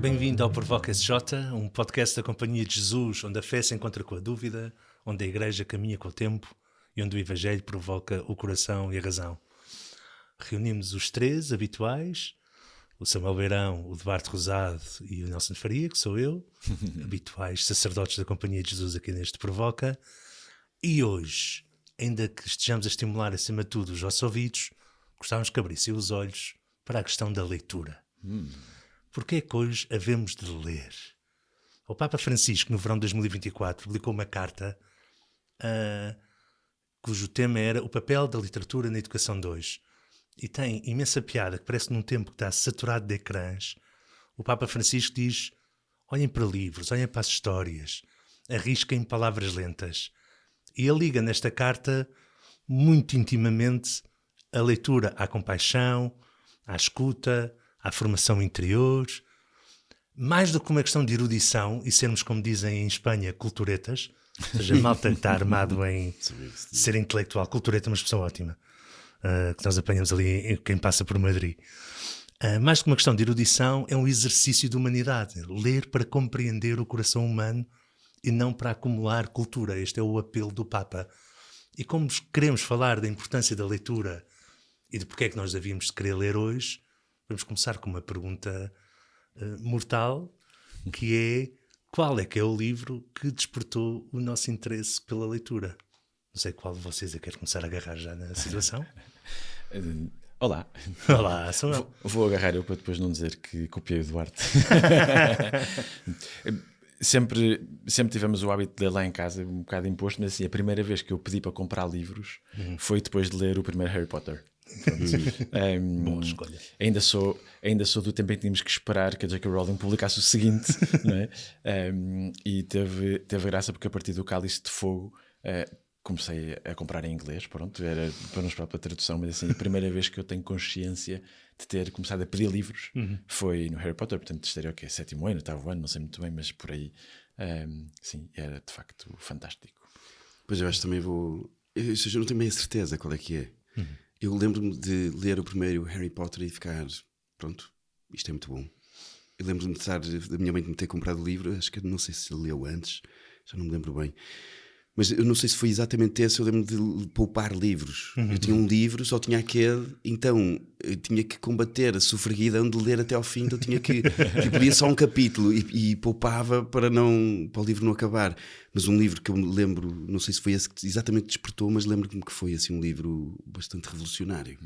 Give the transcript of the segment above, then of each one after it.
Bem-vindo ao Provoca SJ, um podcast da Companhia de Jesus, onde a fé se encontra com a dúvida, onde a Igreja caminha com o tempo e onde o Evangelho provoca o coração e a razão. Reunimos os três habituais, o Samuel Beirão, o Duarte Rosado e o Nelson Faria, que sou eu, habituais sacerdotes da Companhia de Jesus aqui neste Provoca. E hoje, ainda que estejamos a estimular acima de tudo os vossos ouvidos, gostávamos que abrissem os olhos para a questão da leitura. Porquê é que hoje havemos de ler? O Papa Francisco, no verão de 2024, publicou uma carta cujo tema era o papel da literatura na educação de hoje. E tem imensa piada, que parece que num tempo que está saturado de ecrãs, o Papa Francisco diz: olhem para livros, olhem para as histórias, arrisquem palavras lentas. E ele liga nesta carta muito intimamente a leitura à compaixão, à escuta, à formação interior, mais do que uma questão de erudição e sermos, como dizem em Espanha, culturetas, ou seja, malta que está armado em ser intelectual. Cultureta é uma expressão ótima, que nós apanhamos ali em quem passa por Madrid. Mais do que uma questão de erudição, é um exercício de humanidade. Ler para compreender o coração humano e não para acumular cultura. Este é o apelo do Papa. E como queremos falar da importância da leitura e de porque é que nós devíamos querer ler hoje, vamos começar com uma pergunta mortal, que é: qual é que é o livro que despertou o nosso interesse pela leitura? Não sei qual de vocês é que quer começar a agarrar já na situação. Olá. Olá, Samuel. Vou agarrar eu para depois não dizer que copiei o Duarte. Sempre tivemos o hábito de ler lá em casa, um bocado imposto, mas assim, a primeira vez que eu pedi para comprar livros foi depois de ler o primeiro Harry Potter. Boa escolha. Ainda sou do tempo em que tínhamos que esperar que a J.K. Rowling publicasse o seguinte, não é? E teve graça porque a partir do Cálice de Fogo comecei a comprar em inglês, pronto, era para não esperar pela tradução, mas assim, a primeira vez que eu tenho consciência de ter começado a pedir livros foi no Harry Potter, portanto estaria o quê? 7º ano, 8º ano, não sei muito bem, mas por aí, sim, era de facto fantástico. Pois eu acho que também vou... Eu não tenho bem a certeza qual é que é. Eu lembro-me de ler o primeiro Harry Potter e ficar, pronto, isto é muito bom. Eu lembro-me da minha mãe de me ter comprado o livro, acho que não sei se leu antes, já não me lembro bem. Mas eu não sei se foi exatamente esse, eu lembro-me de poupar livros. Eu tinha um livro, só tinha aquele, então eu tinha que combater a sofreguidão de ler até ao fim, então tinha que lia só um capítulo e poupava para o livro não acabar. Mas um livro que eu me lembro, não sei se foi esse que exatamente despertou, mas lembro-me que foi assim um livro bastante revolucionário.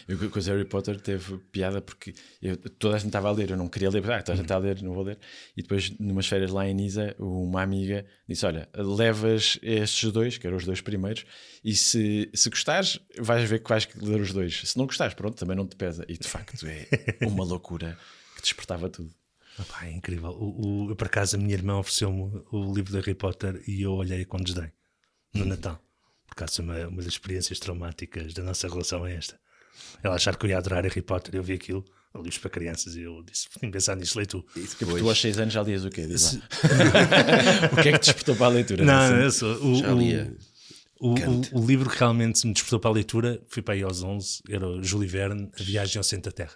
Eu com o Harry Potter teve piada porque toda a gente estava a ler, eu não queria ler, toda a gente está a ler, não vou ler. E depois, numas férias lá em Niza, uma amiga disse: olha, levas estes dois, que eram os dois primeiros, e se gostares, vais ver que vais ler os dois. Se não gostares, pronto, também não te pesa. E de facto é uma loucura que despertava tudo. Opa, é incrível. Eu, por acaso, a minha irmã ofereceu-me o livro de Harry Potter e eu olhei com desdém no Natal. Por acaso, uma das experiências traumáticas da nossa relação é esta. Ela achar que eu ia adorar Harry Potter, eu vi aquilo, livros para crianças, e eu disse: tenho que pensar nisso, lei tu. Tu aos 6 anos já lias o quê? O que é que te despertou para a leitura? Não, eu sou, Já lia o livro que realmente me despertou para a leitura, fui para aí aos 11, era o Júlio Verne, A Viagem ao Centro da Terra.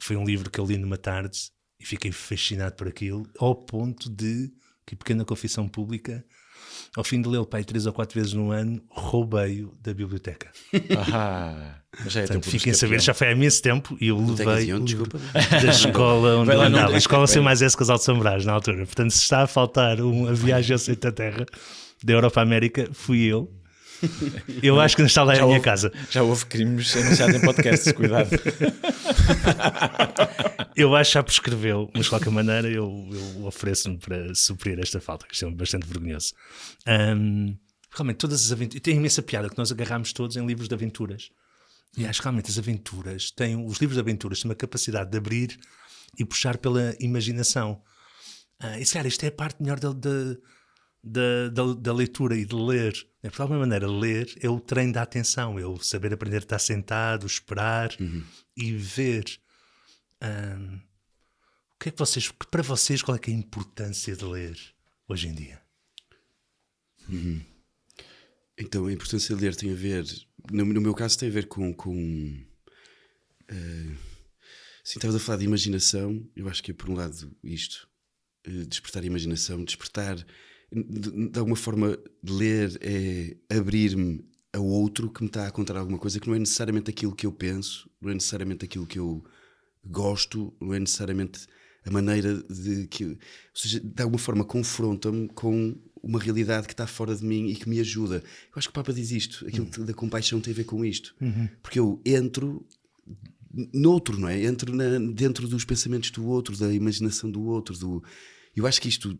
Foi um livro que eu li numa tarde e fiquei fascinado por aquilo, ao ponto de, que pequena confissão pública, ao fim de lê-lo 3 ou 4 vezes no ano, roubei-o da biblioteca. Mas já é. Portanto, fiquem a saber, já foi há imenso tempo e eu levei o livro desculpa. da escola onde eu Vai lá, andava. A escola sem vai. mais esse Casal de São Brás na altura. Portanto, se está a faltar a viagem ao centro da Terra da Europa à América, fui eu. Eu acho que não está lá a minha casa. Já houve crimes anunciados em podcasts, cuidado. Eu acho que já prescreveu, mas de qualquer maneira eu ofereço-me para suprir esta falta, que isto é bastante vergonhoso. Realmente, todas as aventuras. Tem imensa piada que nós agarramos todos em livros de aventuras. E acho que realmente os livros de aventuras têm uma capacidade de abrir e puxar pela imaginação. E se calhar isto é a parte melhor da leitura e de ler. De alguma maneira, ler é o treino da atenção, é o saber aprender a estar sentado, esperar e ver. O que é que para vocês, qual é que é a importância de ler hoje em dia? Então a importância de ler tem a ver, no meu caso tem a ver com Sim, estavas a falar de imaginação. Eu acho que é, por um lado, isto. Despertar a imaginação. Despertar, de alguma forma, de ler é abrir-me a outro que me está a contar alguma coisa que não é necessariamente aquilo que eu penso, não é necessariamente aquilo que eu gosto, não é necessariamente a maneira de que... Ou seja, de alguma forma confronta-me com uma realidade que está fora de mim e que me ajuda. Eu acho que o Papa diz isto, aquilo da compaixão tem a ver com isto. Porque eu entro noutro, não é? Entro dentro dos pensamentos do outro, da imaginação do outro. Eu acho que isto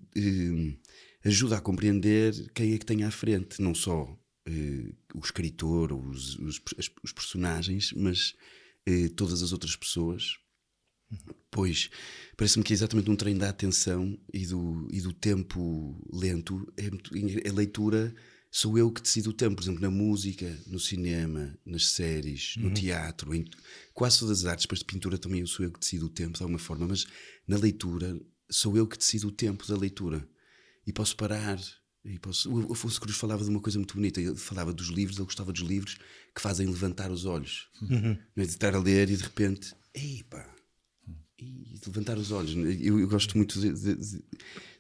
ajuda a compreender quem é que tem à frente, não só o escritor, os personagens, mas todas as outras pessoas. Pois, parece-me que é exatamente um treino da atenção e do tempo lento. A leitura, sou eu que decido o tempo. Por exemplo, na música, no cinema, nas séries, no teatro, em quase todas as artes. Depois de pintura também eu sou eu que decido o tempo, de alguma forma. Mas na leitura, sou eu que decido o tempo da leitura. E posso parar. O Afonso Cruz falava de uma coisa muito bonita. Ele falava dos livros, ele gostava dos livros que fazem levantar os olhos. Não é de estar a ler e de repente... Eipa! E de levantar os olhos. Eu gosto muito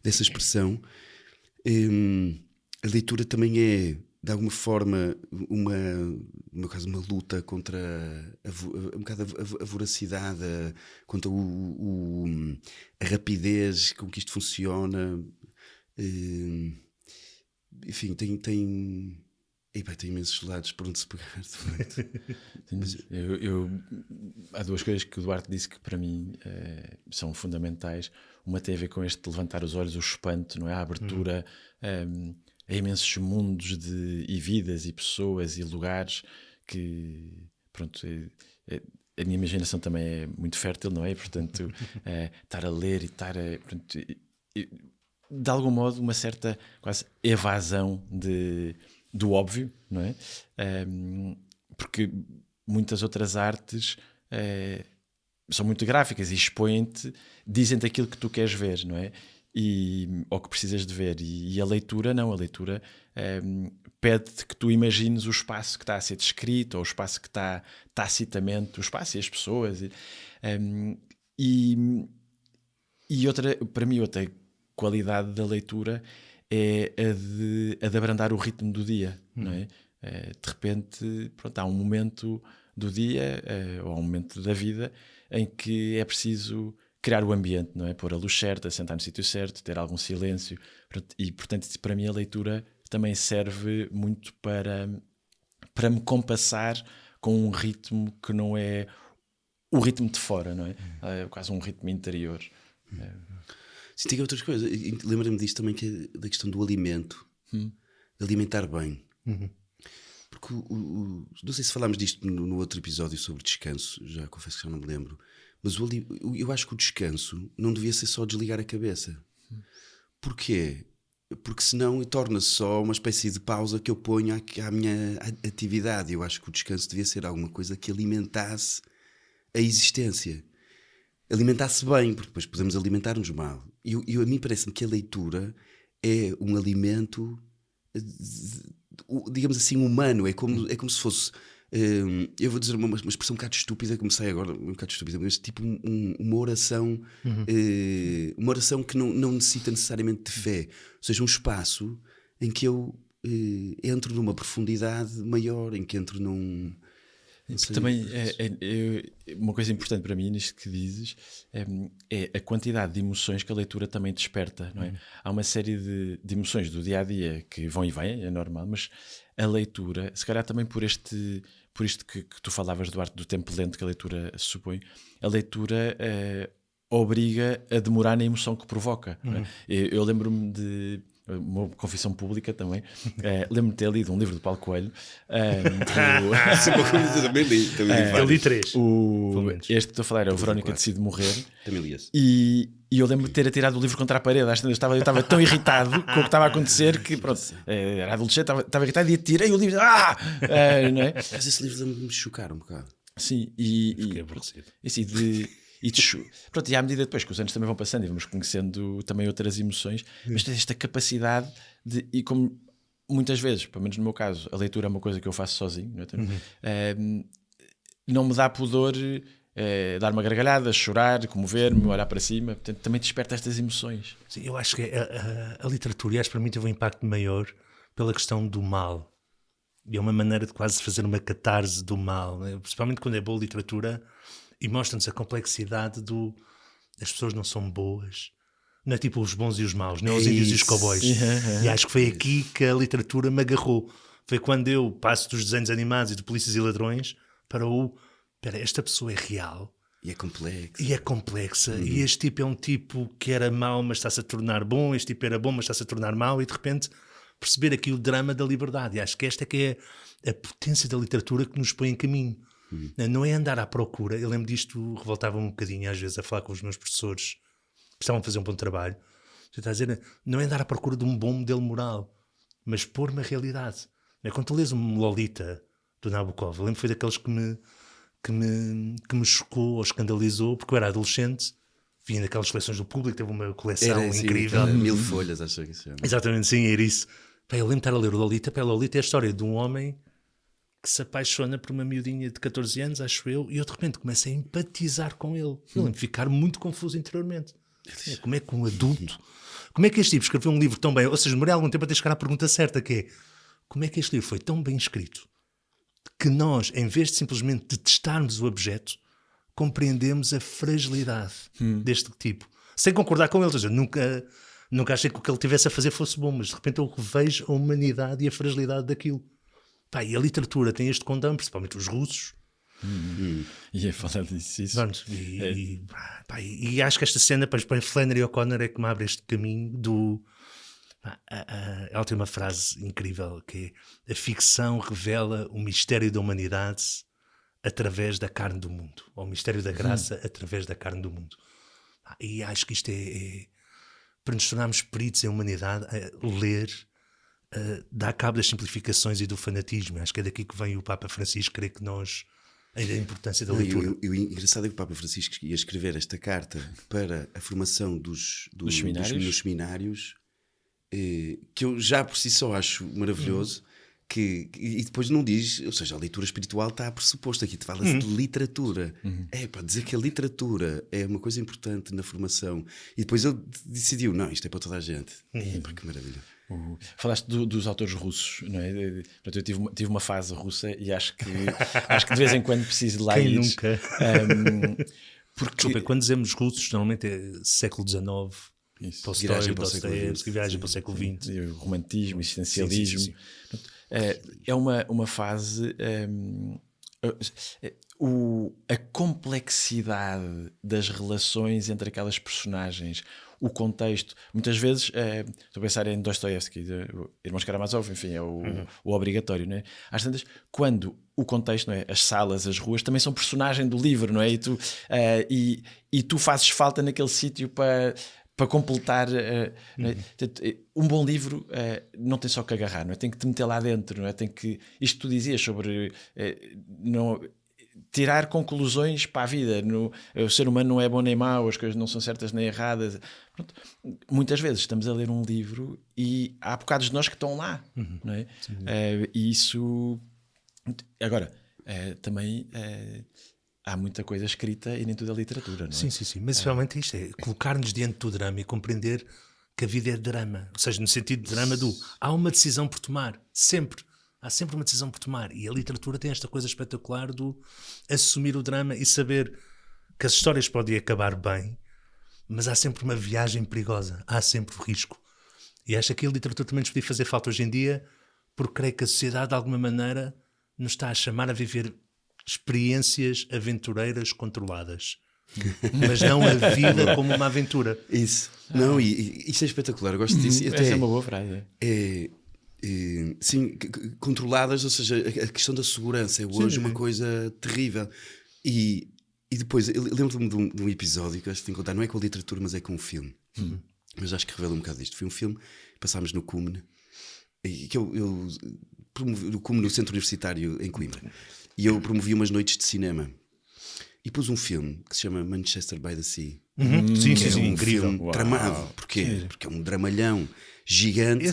dessa expressão. A leitura também é, de alguma forma, uma luta contra um bocado a voracidade, contra a rapidez com que isto funciona. Enfim, tem imensos lados por onde se pegar. Há duas coisas que o Duarte disse que para mim são fundamentais. Uma tem a ver com este levantar os olhos, o espanto, não é? A abertura a imensos mundos e vidas e pessoas e lugares que, pronto, a minha imaginação também é muito fértil, não é? E, portanto, estar a ler e estar a... Pronto, de algum modo, uma certa quase evasão do óbvio, não é? Porque muitas outras artes são muito gráficas e expõem-te, dizem-te aquilo que tu queres ver, não é? Ou que precisas de ver. E a leitura, não. A leitura pede-te que tu imagines o espaço que está a ser descrito, ou o espaço que está tacitamente, o espaço e as pessoas. E outra, para mim, outra qualidade da leitura é a de abrandar o ritmo do dia, não é? De repente, pronto, há um momento do dia ou há um momento da vida em que é preciso criar o ambiente, não é? Pôr a luz certa, sentar no sítio certo, ter algum silêncio. E, portanto, para mim a leitura também serve muito para me compassar com um ritmo que não é o ritmo de fora, não é? É quase um ritmo interior. Sim, tem outras coisas. Lembra-me disto também, que é da questão do alimento, de alimentar bem. Porque não sei se falámos disto no outro episódio sobre descanso, já confesso que já não me lembro, mas eu acho que o descanso não devia ser só desligar a cabeça. Porquê? Porque senão torna-se só uma espécie de pausa que eu ponho à minha atividade. Eu acho que o descanso devia ser alguma coisa que alimentasse a existência. Alimentasse bem, porque depois podemos alimentar-nos mal. E a mim parece-me que a leitura é um alimento, digamos assim, humano. É como se fosse, eu vou dizer uma expressão um bocado estúpida, que me sai agora, um bocado estúpida, mas tipo uma oração, uma oração que não necessita necessariamente de fé. Ou seja, um espaço em que eu entro numa profundidade maior, em que entro num... Também uma coisa importante para mim nisto que dizes é a quantidade de emoções que a leitura também desperta, não é? Há uma série de emoções do dia-a-dia que vão e vêm, é normal, mas a leitura, se calhar também por isto que tu falavas, Duarte, do tempo lento que a leitura supõe, a leitura obriga a demorar na emoção que provoca. Não é? Eu lembro-me de... uma confissão pública também, lembro-me de ter lido um livro do Paulo Coelho. Eu li 3. Este que estou a falar é o Verónica Decide Morrer. Também li esse. E eu lembro-me de ter atirado o livro contra a parede. Eu estava tão irritado com o que estava a acontecer que, pronto, era adolescente, estava irritado e atirei o livro. Não é? Mas esse livro me chocar um bocado. Sim, fiquei aborrecido. Pronto, e à medida depois que os anos também vão passando e vamos conhecendo também outras emoções, mas tens esta capacidade e como muitas vezes, pelo menos no meu caso, a leitura é uma coisa que eu faço sozinho, não me dá pudor dar uma gargalhada, chorar, comover-me, olhar para cima. Portanto, também desperta estas emoções. Sim, eu acho que a literatura, e acho que para mim teve um impacto maior pela questão do mal. E é uma maneira de quase fazer uma catarse do mal, né? Principalmente quando é boa literatura e mostra-nos a complexidade do... As pessoas não são boas. Não é tipo os bons e os maus, não é os índios e os cowboys. E acho que foi aqui que a literatura me agarrou. Foi quando eu passo dos desenhos animados e de polícias e ladrões para o... Espera, esta pessoa é real. E é complexa. E este tipo é um tipo que era mau, mas está-se a tornar bom. Este tipo era bom, mas está-se a tornar mau. E de repente perceber aqui o drama da liberdade. E acho que esta é que é a potência da literatura que nos põe em caminho. Não é andar à procura. Eu lembro disto, revoltava-me um bocadinho às vezes a falar com os meus professores que estavam a fazer um bom trabalho. Você está a dizer, não é andar à procura de um bom modelo moral, mas pôr uma realidade. Quando tu lês um Lolita do Nabokov, eu lembro que foi daqueles que me chocou ou escandalizou, porque eu era adolescente, vinha daquelas coleções do Público, teve uma coleção incrível. 1000 folhas, acho que se chama. Exatamente, sim, era isso. Pá, eu lembro de estar a ler o Lolita. Pá, Lolita é a história de um homem que se apaixona por uma miudinha de 14 anos, acho eu, e eu de repente começo a empatizar com ele. Eu lembro de ficar muito confuso interiormente. Como é que um adulto... Como é que este tipo escreveu um livro tão bem... Ou seja, demorei algum tempo a ter que chegar à pergunta certa, que é... Como é que este livro foi tão bem escrito que nós, em vez de simplesmente detestarmos o objeto, compreendemos a fragilidade deste tipo? Sem concordar com ele. Ou seja, nunca achei que o que ele tivesse a fazer fosse bom, mas de repente eu revejo a humanidade e a fragilidade daquilo. Pá, e a literatura tem este condão, principalmente os russos. E é falar disso. E acho que esta cena para Flannery O'Connor é que me abre este caminho do... Ela tem uma frase incrível que é: a ficção revela o mistério da humanidade através da carne do mundo, ou o mistério da graça através da carne do mundo. E acho que isto é para nos tornarmos peritos em humanidade, ler dá cabo das simplificações e do fanatismo. Acho que é daqui que vem o Papa Francisco querer que nós... A importância da leitura. E o engraçado é que o Papa Francisco ia escrever esta carta para a formação dos seminários, que eu já por si só acho maravilhoso, e depois não diz, ou seja, a leitura espiritual está a pressuposto, aqui te fala-se de literatura. É para dizer que a literatura é uma coisa importante na formação. E depois ele decidiu, não, isto é para toda a gente. Que maravilha. Falaste dos autores russos, não é? Eu tive uma fase russa e acho que de vez em quando preciso de lá Quem ir. nunca? Porque... Desculpa, quando dizemos russos, normalmente é século XIX, Tolstói, Viagem para o Dostoiévski, viagem para o século XX. O romantismo, o existencialismo. Sim. É uma fase... a complexidade das relações entre aquelas personagens, o contexto, muitas vezes estou a pensar em Dostoiévski, Irmãos Karamazov, enfim, é o obrigatório, não é? Às tantas, quando o contexto, não é? As salas, as ruas também são personagem do livro, não é? E tu fazes falta naquele sítio para completar. Um bom livro não tem só que agarrar, não é? Tem que te meter lá dentro, não é? Tem que, isto que tu dizias sobre tirar conclusões para a vida. O ser humano não é bom nem mau, as coisas não são certas nem erradas. Pronto. Muitas vezes estamos a ler um livro e há bocados de nós que estão lá, não é? E isso... Agora, também... há muita coisa escrita e nem tudo é literatura, não é? Sim. Mas realmente isto é colocar-nos diante do drama e compreender que a vida é drama. Ou seja, no sentido de drama há uma decisão por tomar. Sempre. Há sempre uma decisão por tomar. E a literatura tem esta coisa espetacular do assumir o drama e saber que as histórias podem acabar bem, mas há sempre uma viagem perigosa. Há sempre o risco. E acho que a literatura também nos podia fazer falta hoje em dia, porque creio que a sociedade, de alguma maneira, nos está a chamar a viver experiências aventureiras controladas, mas não a vida como uma aventura. Isso. Não, e isso é espetacular, eu gosto disso. Essa é uma boa frase. Sim, controladas, ou seja, a questão da segurança é hoje uma coisa terrível. E depois, eu lembro-me de um episódio que eu acho que tenho que contar, não é com a literatura, mas é com um filme. Mas acho que revela um bocado disto. Foi um filme, passámos no Cumne, que eu promovi no Cumne, no Centro Universitário em Coimbra. E eu promovi umas noites de cinema e pus um filme que se chama Manchester by the Sea. Sim, um incrível. filme tramado. Porquê? Porque é um dramalhão. gigante.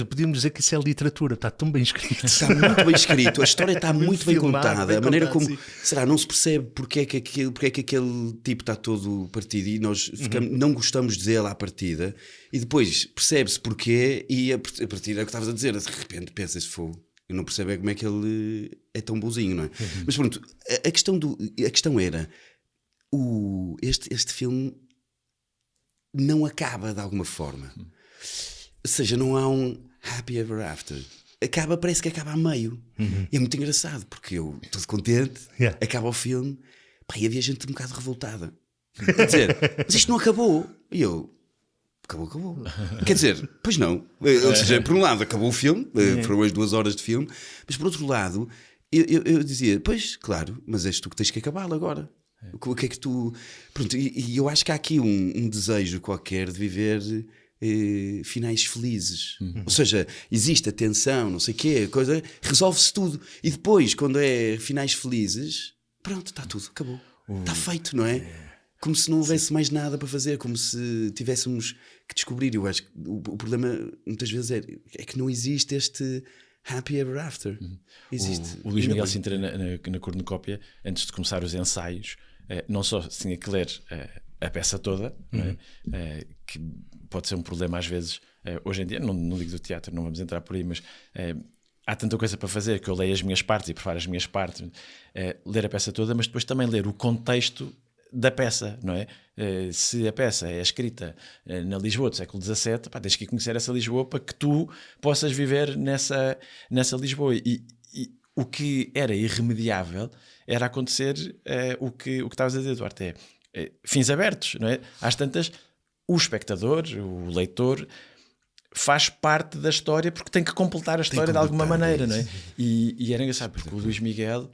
Podíamos dizer que isso é literatura, está tão bem escrito. Está muito bem escrito, a história está muito bem filmado, contada. bem A maneira contado, como, sim. será, não se percebe porque é que aquele tipo está todo partido e nós não gostamos dele à partida, e depois percebe-se porquê, e a partir é o que estavas a dizer, de repente pensa-se, fogo. Eu não percebo como é que ele é tão bonzinho, não é? Mas pronto, a questão era, este filme não acaba de alguma forma. Ou seja, não há um happy ever after. Parece que acaba a meio. E é muito engraçado, porque eu estou contente, acaba o filme, pá, e havia gente um bocado revoltada. Quer dizer, mas isto não acabou. E eu... Acabou. Quer dizer, pois não. Ou seja, por um lado acabou o filme, foram as 2 horas de filme, mas por outro lado eu dizia, pois, claro, mas és tu que tens que acabá-lo agora. O que é que tu... Pronto, e eu acho que há aqui um desejo qualquer de viver finais felizes. Ou seja, existe a tensão, não sei o quê, coisa, resolve-se tudo. E depois, quando é finais felizes, pronto, está tudo, acabou. Está feito, não é? Como se não houvesse mais nada para fazer, como se tivéssemos que descobrir. Eu acho que o problema muitas vezes é que não existe este happy ever after. Existe. O Luís Miguel Sintra na cornucópia, antes de começar os ensaios, não só tinha que ler a peça toda, não é? Que pode ser um problema às vezes, hoje em dia, não digo do teatro, não vamos entrar por aí, mas há tanta coisa para fazer que eu leio as minhas partes e preparo as minhas partes, ler a peça toda, mas depois também ler o contexto da peça, não é? Se a peça é escrita na Lisboa do século XVII, pá, tens que conhecer essa Lisboa para que tu possas viver nessa Lisboa. E o que era irremediável era acontecer o que estavas a dizer, Duarte, fins abertos, não é? Às tantas, o espectador, o leitor, faz parte da história porque tem que completar a história de alguma maneira, não é? E era engraçado porque o Luís Miguel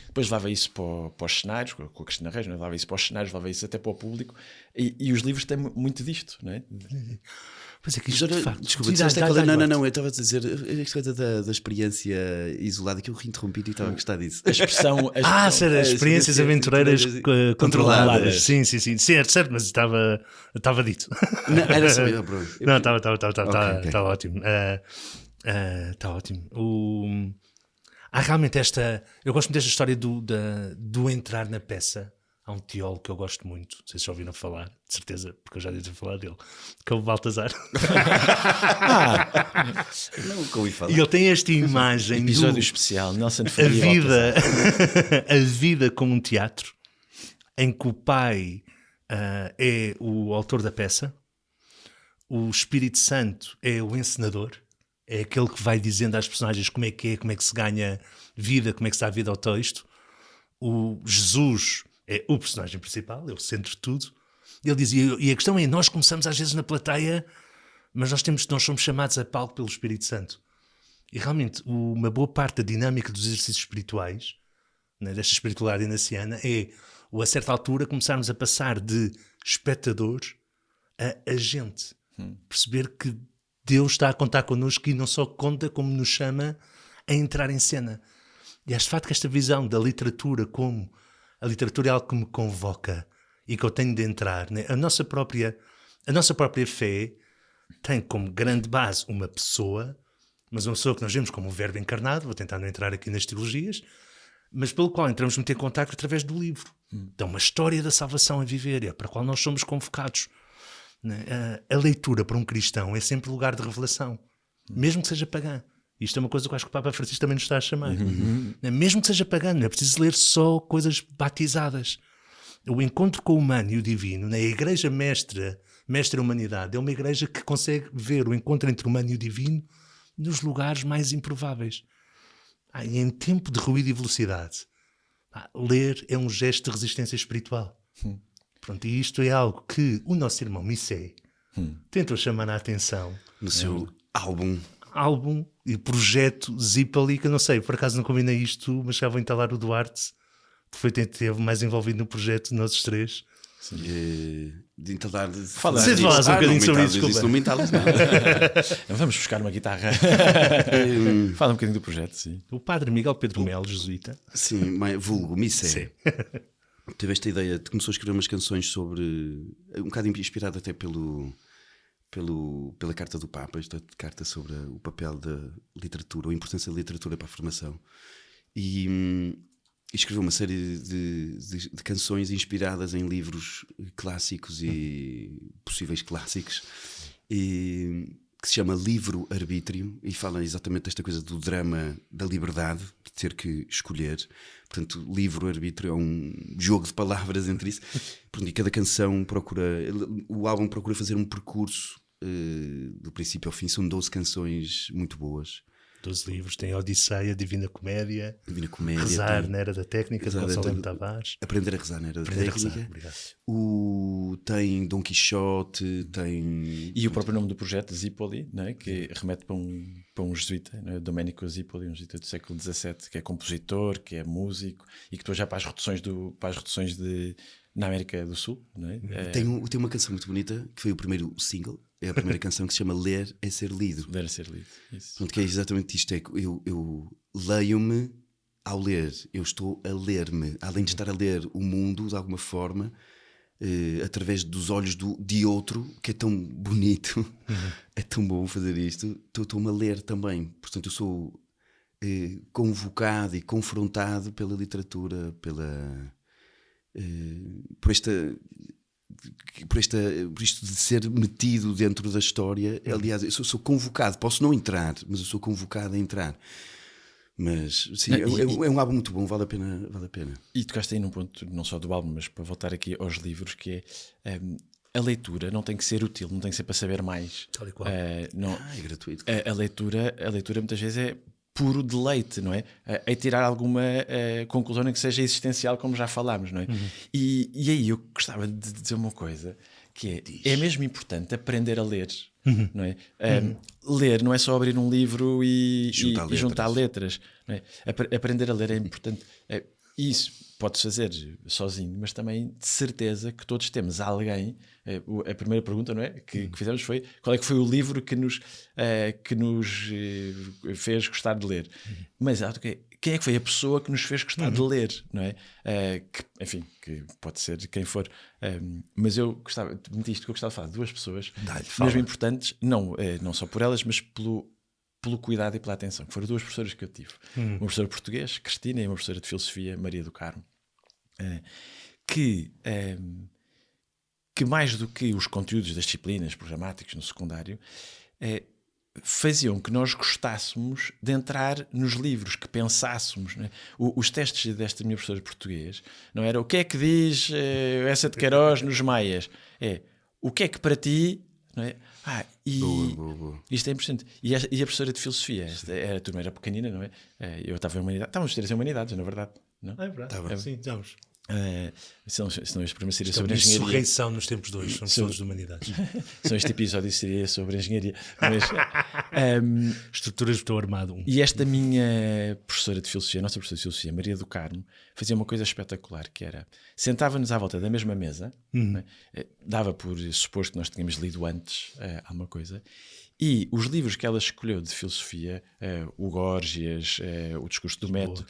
depois leva isso para os cenários, com a Cristina Reis, não é? Leva isso para os cenários, leva isso até para o público, e os livros têm muito disto, não é? Pois é que isto, de facto, desculpa, não, eu estava a dizer esta coisa da experiência isolada, que eu interrompi e estava a gostar disso. A expressão... experiências aventureiras controladas. Sim, certo, mas estava dito. Não, era só eu, pronto. Não, está ótimo. Está ótimo. Há realmente eu gosto muito desta história do entrar na peça. Há um teólogo que eu gosto muito, não sei se já ouviram falar, de certeza, porque eu já devo falar dele, que é o Baltazar. Nunca ouvi falar. E ele tem esta imagem episódio especial, Nelson de Faria, a vida como um teatro, em que o pai é o autor da peça, o Espírito Santo é o encenador, é aquele que vai dizendo às personagens como é que se ganha vida, como é que se dá vida ao texto. O Jesus é o personagem principal, é o centro de tudo. Ele dizia, e a questão é, nós começamos às vezes na plateia, mas nós somos chamados a palco pelo Espírito Santo. E realmente, uma boa parte da dinâmica dos exercícios espirituais, né, desta espiritualidade inaciana, é, a certa altura, começarmos a passar de espectador a agente. Perceber que Deus está a contar connosco e não só conta, como nos chama a entrar em cena. E acho de facto que esta visão da literatura como a literatura é algo que me convoca e que eu tenho de entrar, né? A nossa própria fé tem como grande base uma pessoa, mas uma pessoa que nós vemos como um verbo encarnado, vou tentar não entrar aqui nas teologias, mas pelo qual entramos muito em contacto através do livro. Então, uma história da salvação a viver, é para a qual nós somos convocados. Né? A leitura para um cristão é sempre lugar de revelação, mesmo que seja pagã. Isto é uma coisa que eu acho que o Papa Francisco também nos está a chamar. Mesmo que seja pagã, não é preciso ler só coisas batizadas. O encontro com o humano e o divino, né? A Igreja Mestra Humanidade, é uma igreja que consegue ver o encontro entre o humano e o divino nos lugares mais improváveis. E em tempo de ruído e velocidade, ler é um gesto de resistência espiritual. Pronto, e isto é algo que o nosso irmão Missé tentou chamar a atenção no seu álbum e projeto Zipali, que eu não sei, por acaso não combinei isto, mas já vou entalar o Duarte, que foi quem esteve mais envolvido no projeto de nós os três. De entalar... Vocês falassem um bocadinho sobre isso, desculpa. Não me entalas nada. Vamos buscar uma guitarra. Fala um bocadinho do projeto, sim. O padre Miguel Pedro Melo, jesuíta. Sim, vulgo, Missé. Teve esta ideia, começou a escrever umas canções sobre... Um bocado inspirado até pelo pela carta do Papa, esta carta sobre o papel da literatura, ou a importância da literatura para a formação. E escreveu uma série de canções inspiradas em livros clássicos e possíveis clássicos, que se chama Livro Arbítrio, e fala exatamente desta coisa do drama da liberdade, de ter que escolher. Portanto, Livro Arbítrio é um jogo de palavras entre isso. E cada canção o álbum procura fazer um percurso do princípio ao fim. São 12 canções muito boas. 12 livros, tem Odisseia, Divina Comédia, Rezar na Era da Técnica, de Gonçalo Tavares. Aprender a Rezar na Era da Técnica. Tem Dom Quixote, tem... E o próprio nome do projeto, Zipoli, não é? Que remete para um jesuíta, não é? Domenico Zipoli, um jesuíta do século XVII, que é compositor, que é músico, e que depois já para as reduções na América do Sul, não é? Tem uma canção muito bonita, que foi o primeiro single, é a primeira canção, que se chama Ler é Ser Lido. Ler é Ser Lido, isso. Pronto, que é exatamente isto, é que eu leio-me ao ler, eu estou a ler-me, além de estar a ler o mundo de alguma forma, através dos olhos de outro, que é tão bonito, é tão bom fazer isto, estou-me a ler também. Portanto, eu sou convocado e confrontado pela literatura, por isto de ser metido dentro da história. Aliás, eu sou convocado, posso não entrar, mas eu sou convocado a entrar. Mas sim, é um álbum muito bom, vale a pena. E tocaste aí num ponto, não só do álbum, mas para voltar aqui aos livros, que é a leitura não tem que ser útil, não tem que ser para saber mais. Tal e qual. É gratuito. A leitura muitas vezes é puro deleite, não é? É tirar alguma conclusão nem que seja existencial, como já falámos, não é? E aí eu gostava de dizer uma coisa, que é mesmo importante aprender a ler, não é? Ler não é só abrir um livro e juntar letras, não é? Aprender a ler é importante. Isso pode-se fazer sozinho, mas também de certeza que todos temos alguém. A primeira pergunta, não é, que fizemos foi: qual é que foi o livro que nos fez gostar de ler? Mas quem é que foi a pessoa que nos fez gostar de ler, não é? Que pode ser quem for. Mas eu gostava de falar de duas pessoas mesmo importantes, não só por elas, mas pelo cuidado e pela atenção, que foram duas professoras que eu tive. Uma professora português, Cristina, e uma professora de filosofia, Maria do Carmo, que mais do que os conteúdos das disciplinas programáticos no secundário, faziam que nós gostássemos de entrar nos livros, que pensássemos, não é? Os testes desta minha professora de português não era o que é que diz essa de Queiroz nos Maias, o que é que para ti, não é? Boa. Isto é importante. E a professora de filosofia, a turma era pequenina, não é? Eu estava em humanidades, estávamos a ter as humanidades, na verdade. Não? É verdade, sim, estamos. Senão este programa seria sobre engenharia. Insurreição nos tempos de hoje, somos todos de humanidades. Este episódio seria sobre engenharia. Mas, estruturas do teu armado. E esta minha professora de filosofia, a nossa professora de filosofia, Maria do Carmo, fazia uma coisa espetacular, que era, sentava-nos à volta da mesma mesa, né? Dava por supor que nós tínhamos lido antes alguma coisa, e os livros que ela escolheu de filosofia, o Górgias, o Discurso do Método,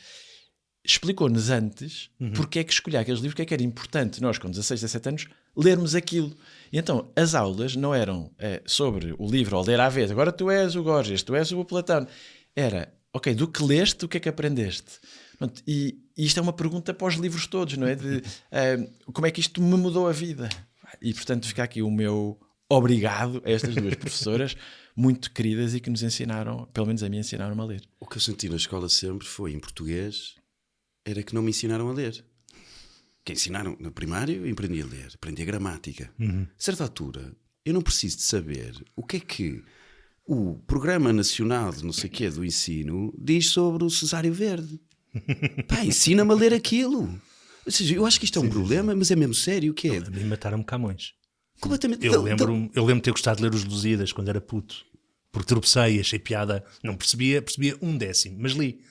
explicou-nos antes porque é que escolher aqueles livros, que era importante nós, com 16, 17 anos, lermos aquilo. E então as aulas não eram sobre o livro, ou ler à vez, agora tu és o Górgias, tu és o Platão. Era, ok, do que leste, o que é que aprendeste? Pronto, e isto é uma pergunta para os livros todos, não é? De como é que isto me mudou a vida? E portanto fica aqui o meu obrigado a estas duas professoras muito queridas e que nos ensinaram, pelo menos a mim, ensinaram a ler. O que eu senti na escola sempre foi, em português, era que não me ensinaram a ler. Que ensinaram no primário, eu aprendi a ler, aprendi a gramática. A certa altura, eu não preciso de saber o que é que o Programa Nacional de não sei quê do Ensino diz sobre o Cesário Verde. Pá, ensina-me a ler aquilo. Ou seja, eu acho que isto é um problema, mas é mesmo sério. O que é? A mim mataram-me Camões. Completamente. Eu lembro de ter gostado de ler os Lusíadas quando era puto, porque tropecei, achei piada, não percebia 1/10, mas li.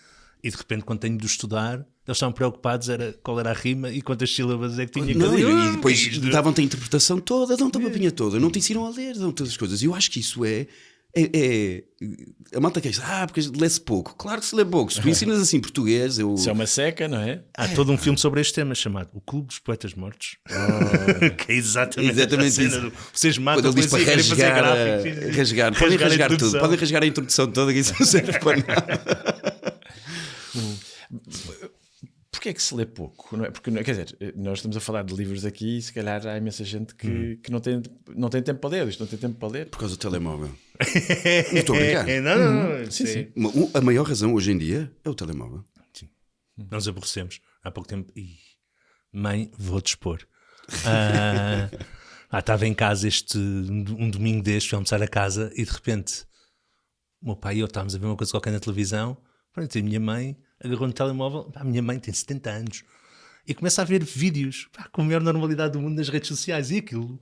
E de repente, quando tenho de estudar, eles estavam preocupados qual era a rima e quantas sílabas é que tinha que ler. E depois davam-te a interpretação toda, dão-te a papinha toda, não te ensinam a ler, dão-te as coisas. E eu acho que isso é A malta queixa, porque lê-se pouco. Claro que se lê pouco. Se tu ensinas assim português, Isso é uma seca, não é? Há todo um filme sobre este tema chamado O Clube dos Poetas Mortos. Que é exatamente a cena isso. Vocês matam Quando ele diz para querem fazer gráficos. rasgar. Podem rasgar tudo. introdução. Podem rasgar a introdução toda, que isso não serve para nada. Porquê é que se lê pouco? Não é? Porque, quer dizer, nós estamos a falar de livros aqui e se calhar há imensa gente que não tem tempo para ler. Isto não tem tempo para ler. Por causa do telemóvel. Não estou a brincar. Não. Sim. A maior razão hoje em dia é o telemóvel. Sim. Nós aborrecemos. Há pouco tempo. Mãe, vou dispor. Estava em casa um domingo deste, fui almoçar a casa e de repente o meu pai e eu estávamos a ver uma coisa qualquer na televisão. Pronto, e a minha mãe agarrou no telemóvel. A minha mãe tem 70 anos e começa a ver vídeos com a maior normalidade do mundo nas redes sociais e aquilo.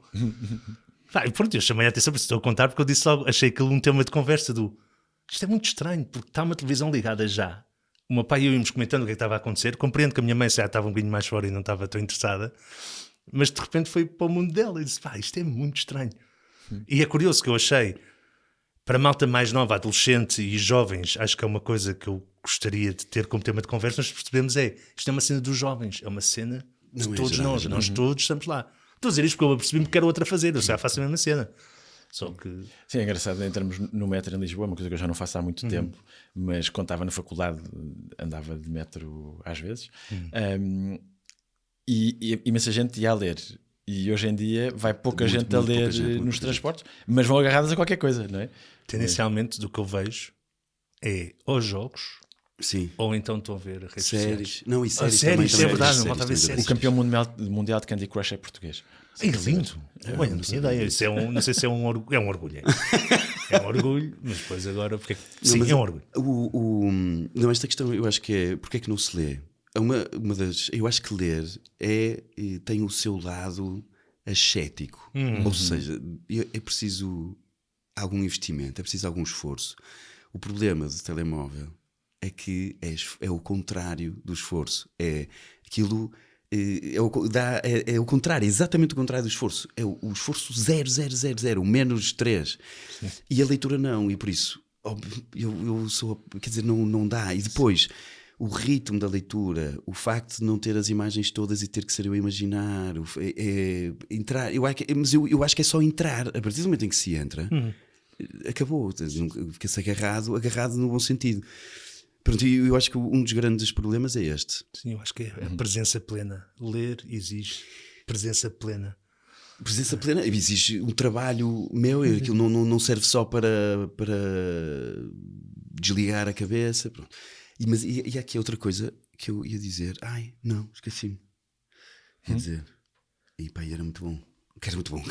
E pronto, eu chamei a atenção, porque estou a contar, porque eu disse logo, achei aquilo um tema de conversa isto é muito estranho, porque está uma televisão ligada já. O meu pai e eu íamos comentando o que estava a acontecer. Compreendo que a minha mãe já estava um bocadinho mais fora e não estava tão interessada, mas de repente foi para o mundo dela e disse, isto é muito estranho. E é curioso que eu achei, para a malta mais nova, adolescente e jovens, acho que é uma coisa que eu gostaria de ter como tema de conversa. Nós percebemos isto é uma cena dos jovens, é uma cena de todos nós todos estamos lá. Estou a dizer isto porque eu percebi-me que era outra a fazer, eu já faço a mesma cena. Só que... Sim, é engraçado, entramos no metro em Lisboa, uma coisa que eu já não faço há muito tempo, mas quando estava na faculdade andava de metro às vezes, e imensa gente ia a ler. E hoje em dia vai pouca gente a ler nos transportes, mas vão agarradas a qualquer coisa, não é? Tendencialmente, do que eu vejo, é ou jogos, sim, ou então estão a ver redes séries. sociais. Não, e séries séries, também. é verdade, não falta ver séries. O campeão mundial de Candy Crush é português. É lindo. Bem, não tinha ideia. Isso não sei se é um orgulho. É um orgulho. É um orgulho, mas depois agora. Sim, é um orgulho. Não, esta questão eu acho que é porque é que não se lê. Uma das. Eu acho que ler tem o seu lado ascético. Ou seja, é preciso algum investimento, é preciso algum esforço. O problema do telemóvel é que é o contrário do esforço. É aquilo. É o contrário, é exatamente o contrário do esforço. É o esforço 0,000, o menos 3. Sim. E a leitura não, e por isso eu sou, quer dizer, não dá. E depois o ritmo da leitura, o facto de não ter as imagens todas e ter que ser eu a imaginar, entrar. Mas eu acho que é só entrar. A partir do momento em que se entra, acabou. Fica-se agarrado no bom sentido. Pronto, eu acho que um dos grandes problemas é este. Sim, eu acho que é a presença plena. Ler exige presença plena. Presença plena exige um trabalho meu. Aquilo não serve só para desligar a cabeça. Pronto. E há aqui outra coisa que eu ia dizer. Não, esqueci-me. Quer dizer, era muito bom. Era muito bom.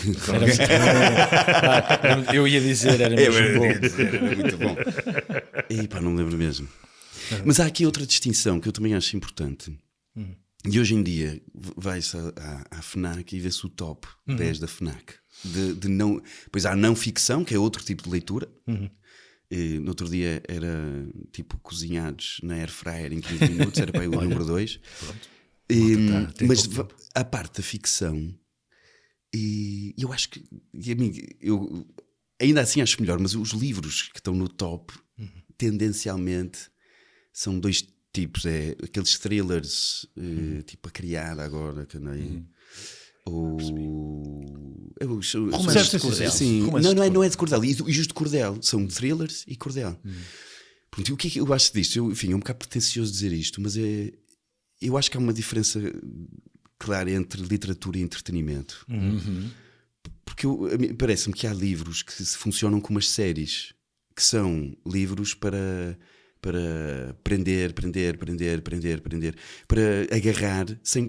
Eu ia dizer, era mesmo bom. Era muito bom. Não me lembro mesmo. Mas há aqui outra distinção que eu também acho importante. E hoje em dia vai-se à FNAC e vê-se o top 10 da FNAC. Pois há não ficção, que é outro tipo de leitura. No outro dia era tipo cozinhados na air fryer em 15 minutos, era para aí o número 2. Mas a parte da ficção, e eu acho que eu ainda assim acho melhor, mas os livros que estão no top tendencialmente são dois tipos. É aqueles thrillers tipo A Criada agora, que andei. Romances de cordel. Sim, não é de cordel. E os de cordel são thrillers e cordel. Pronto, e o que é que eu acho disto? É um bocado pretencioso dizer isto, mas eu acho que há uma diferença clara entre literatura e entretenimento. Porque parece-me que há livros que funcionam como as séries, que são livros para prender, para agarrar sem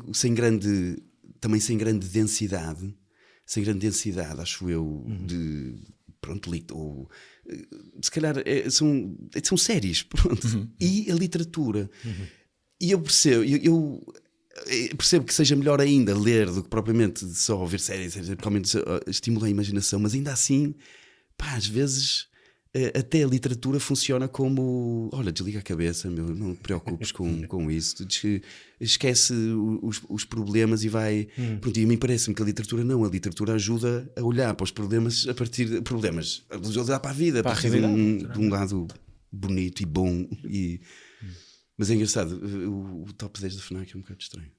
grande densidade, acho eu, ou se calhar são séries, pronto. E a literatura. E eu percebo que seja melhor ainda ler do que propriamente só ver séries, provavelmente estimula a imaginação, mas ainda assim, às vezes até a literatura funciona como: olha, desliga a cabeça, meu, não te preocupes com isso, esquece os problemas e vai. Pronto, e a mim parece-me que a literatura ajuda a olhar para os problemas a partir de problemas, a olhar para a vida, Para a a partir realidade. de um lado bonito e bom. Mas é engraçado, o top 10 da FNAC é um bocado estranho.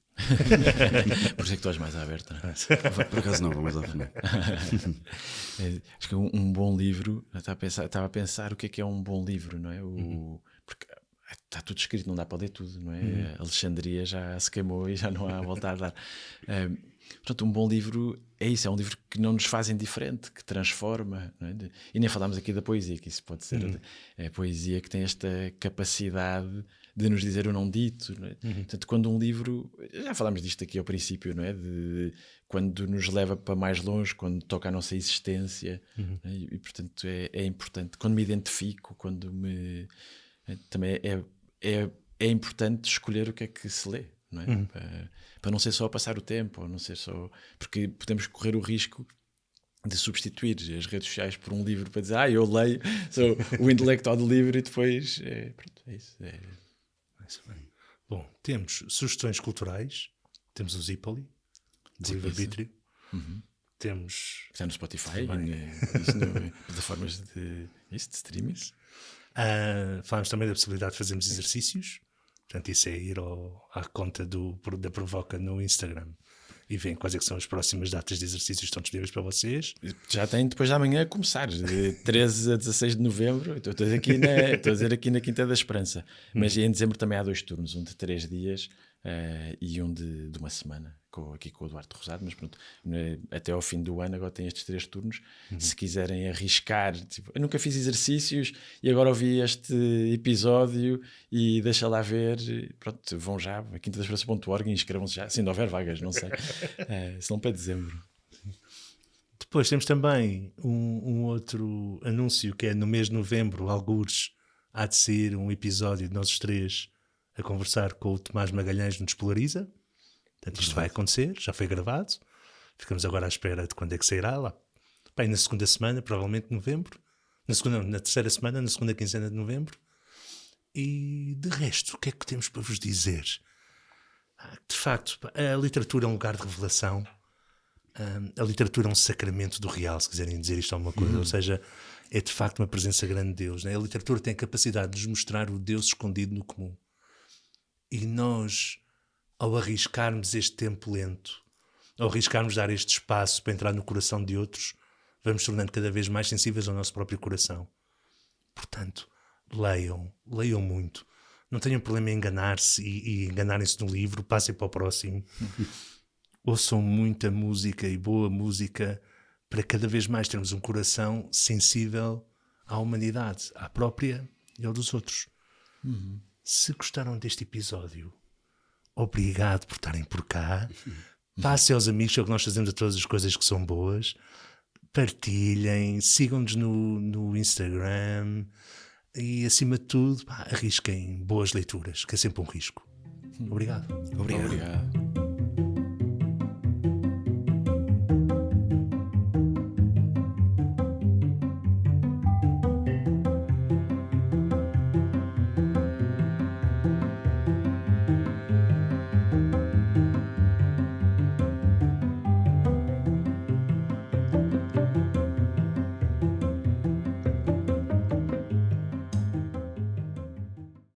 Por isso é que tu és mais aberta, não é? Por acaso não, vou mais à FNAC. Acho que um bom livro, estava a pensar o que é um bom livro, não é? Porque está tudo escrito, não dá para ler tudo, não é? A Alexandria já se queimou e já não há a volta a dar. Portanto, um bom livro é isso, é um livro que não nos faz indiferente, que transforma, não é? E nem falámos aqui da poesia, que isso pode ser a poesia que tem esta capacidade de nos dizer o não dito, não é? Portanto, quando um livro, já falámos disto aqui ao princípio, não é? Quando nos leva para mais longe, quando toca a nossa existência, não é? E portanto é importante, quando me identifico, também é importante escolher o que é que se lê, não é? Para não ser só passar o tempo, ou não ser só, porque podemos correr o risco de substituir as redes sociais por um livro para dizer, eu leio, sou o intelectual do livro, e depois pronto, é isso. Bom, temos sugestões culturais, temos o Zipoli, do livre-arbítrio, temos... Está no Spotify, plataformas de streaming. Falamos também da possibilidade de fazermos exercícios, portanto isso é ir à conta da Provoca no Instagram e veem quais é que são as próximas datas de exercícios que estão disponíveis para vocês. Já tem depois de amanhã a começar, de 13 a 16 de novembro. Estou a dizer aqui na Quinta da Esperança. Mas em dezembro também há 2 turnos, um de 3 dias e um de uma semana, aqui com o Duarte Rosado. Mas pronto, até ao fim do ano agora tem estes 3 turnos. Se quiserem arriscar, tipo, eu nunca fiz exercícios e agora ouvi este episódio e deixa lá ver, pronto, vão já a quintadasperança.org e inscrevam-se já, se ainda houver vagas, não sei, se não para dezembro. Depois temos também um outro anúncio, que é no mês de novembro, algures, há de sair um episódio de nós os 3 a conversar com o Tomás Magalhães no Despolariza. Portanto, isto vai acontecer, já foi gravado. Ficamos agora à espera de quando é que sairá lá. Bem, na segunda semana, provavelmente novembro. Na terceira semana, na segunda quinzena de novembro. E de resto, o que é que temos para vos dizer? De facto, a literatura é um lugar de revelação. A literatura é um sacramento do real, se quiserem dizer isto alguma coisa. Ou seja, é de facto uma presença grande de Deus, né? A literatura tem a capacidade de nos mostrar o Deus escondido no comum. E nós, ao arriscarmos este tempo lento, ao arriscarmos dar este espaço para entrar no coração de outros, vamos tornando cada vez mais sensíveis ao nosso próprio coração. Portanto, leiam muito. Não tenham problema em enganar-se e enganarem-se no livro, passem para o próximo. Ouçam muita música e boa música para cada vez mais termos um coração sensível à humanidade, à própria e ao dos outros. Se gostaram deste episódio, obrigado por estarem por cá. Passem aos amigos que nós fazemos a todas as coisas que são boas. Partilhem, sigam-nos no Instagram e, acima de tudo, arrisquem boas leituras, que é sempre um risco. Obrigado. Obrigado.